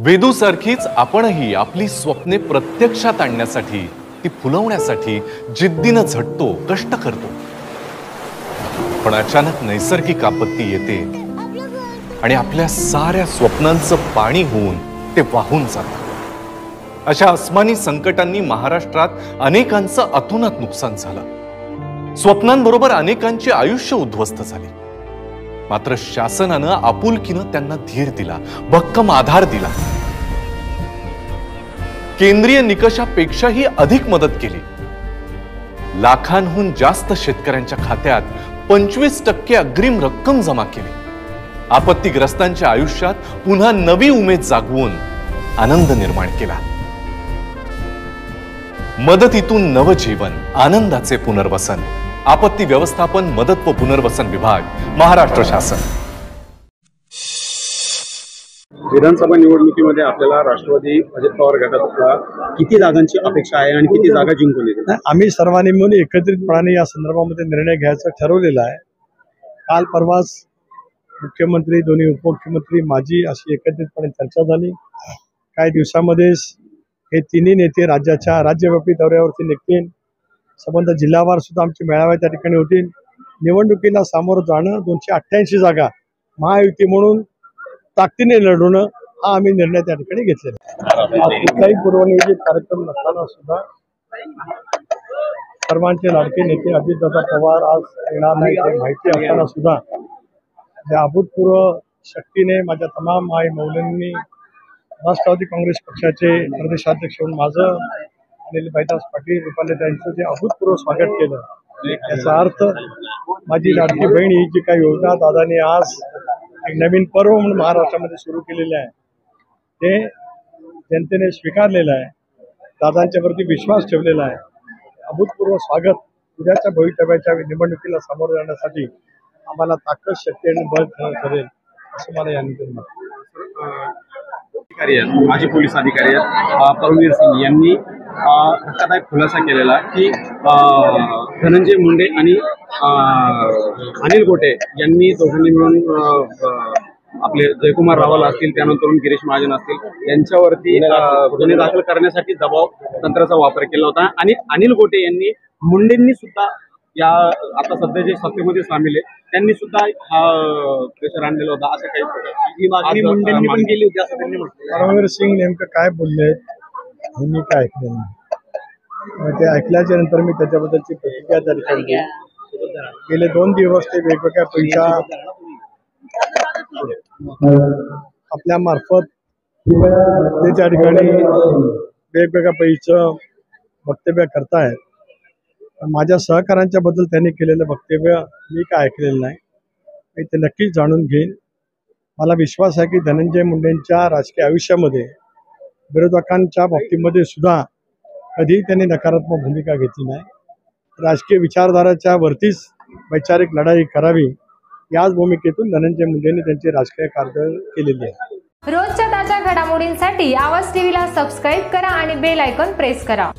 वेदूसारखीच आपणही आपली स्वप्ने प्रत्यक्षात आणण्यासाठी, ती फुलवण्यासाठी जिद्दीनं झटतो, कष्ट करतो। पण अचानक नैसर्गिक आपत्ती येते आणि आपल्या साऱ्या स्वप्नांचं पाणी होऊन ते वाहून जातं। अशा अस्मानी संकटांनी महाराष्ट्रात अनेकांचं अतोनात नुकसान झालं। स्वप्नांबरोबर अनेकांची आयुष्य उद्ध्वस्त झाली। मात्र शासनानं आपुलकीनं त्यांना धीर दिला, भक्कम आधार दिला। केंद्रीय निकषापेक्षाही अधिक मदत केली। लाखांहून जास्त शेतकऱ्यांच्या खात्यात 25% अग्रिम रक्कम जमा केली। आपत्तीग्रस्तांच्या आयुष्यात पुन्हा नवी उमेद जागवून आनंद निर्माण केला। मदतीतून नवजीवन, आनंदाचे पुनर्वसन। आपत्ती व्यवस्थापन, मदत व पुनर्वसन विभाग, महाराष्ट्र शासन। विधानसभा निवडणुकीमध्ये आपल्याला राष्ट्रवादी अजित पवार गटाला किती जागांची अपेक्षा आहे आणि किती जागा जिंकून येतील? आम्ही सर्वांनी मिळून एकत्रितपणे या संदर्भामध्ये निर्णय घ्यायचा ठरवलेला आहे। काल परवाच मुख्यमंत्री, दोन्ही उपमुख्यमंत्री, माझी अशी एकत्रितपणे चर्चा झाली। काही दिवसामध्येच हे तिन्ही नेते राज्याच्या राज्यव्यापी दौऱ्यावरती निघतील। संबंध जिल्हावार सुद्धा आमचे मेळावे त्या ठिकाणी होतील। निवडणुकीला सामोरं जाणं, 288 जागा महायुती म्हणून ताकदीने लढवणं हा आम्ही निर्णय त्या ठिकाणी घेतलेला आहे। कुठलाही पूर्वनियोजित कार्यक्रम नसताना सुद्धा सर्वांचे लाडके नेते अजितदादा पवार आज येणार नाही हे माहिती असताना सुद्धा ज्या अभूतपूर्व शक्तीने माझ्या तमाम आई मौलींनी राष्ट्रवादी काँग्रेस पक्षाचे प्रदेशाध्यक्ष म्हणून माझं अनिल भाईदास पाटील रुपाली यांचं जे अभूतपूर्व स्वागत केलं, याचा अर्थ माझी लाडकी बहीण ही जी काही योजना दादाने आज एक नवीन पर्व म्हणून महाराष्ट्रामध्ये सुरू केलेले आहे ते जनतेने स्वीकारलेलं आहे। दादांच्यावरती विश्वास ठेवलेला आहे। अभूतपूर्व स्वागत उद्याच्या भवितव्याच्या निवडणुकीला सामोरं जाण्यासाठी आम्हाला ताकद, शक्ती आणि बळ ठरेल असं मला या निमित्तानं माजी पोलीस अधिकारी परमवीर सिंग यांनी धक्कादायक खुलासा केलेला की धनंजय मुंडे आणि अनिल गोटे यांनी दोघांनी मिळून आपले जयकुमार रावल असतील, त्यानंतर गिरीश महाजन असतील यांच्यावरती गुन्हे दाखल करण्यासाठी दबाव तंत्राचा वापर केला होता। आणि अनिल गोटे यांनी मुंडेंनी सुद्धा या आता सध्या जे सत्तेमध्ये सामील आहे त्यांनी सुद्धा हा प्रेशर आणलेला होता, असं काही प्रकारची मागणी मुंडेंनी पण केली होती असं त्यांनी म्हटलं। परमवीर सिंग नेमकं काय बोलले हे मी काय ऐकलं नाही। ते ऐकल्याच्या नंतर मी त्याच्याबद्दलची प्रतिक्रिया त्या ठिकाणी दिली। गेले 2 दिवस ते वेगवेगळ्या पैसा आपल्या मार्फत ते त्या ठिकाणी वेगवेगळ्या पैचं वक्तव्य करतायत। माझ्या सहकाऱ्यांच्या बद्दल त्यांनी केलेलं वक्तव्य मी काय ऐकलेलं नाही, मी ते नक्कीच जाणून घेईन। मला विश्वास आहे की धनंजय मुंडेंच्या राजकीय आयुष्यामध्ये विरोधकांच्या बाबतीमध्ये सुद्धा कधीही त्यांनी नकारात्मक भूमिका घेतली नाही। राजकीय विचारधाराच्या वरतीच वैचारिक लढाई करावी याच भूमिकेतून धनंजय मुंडेंनी त्यांची राजकीय कारकीर्द केलेली आहे। रोजच्या ताज्या घडामोडींसाठी आवाज टीव्हीला सबस्क्राईब करा आणि बेल आयकॉन प्रेस करा।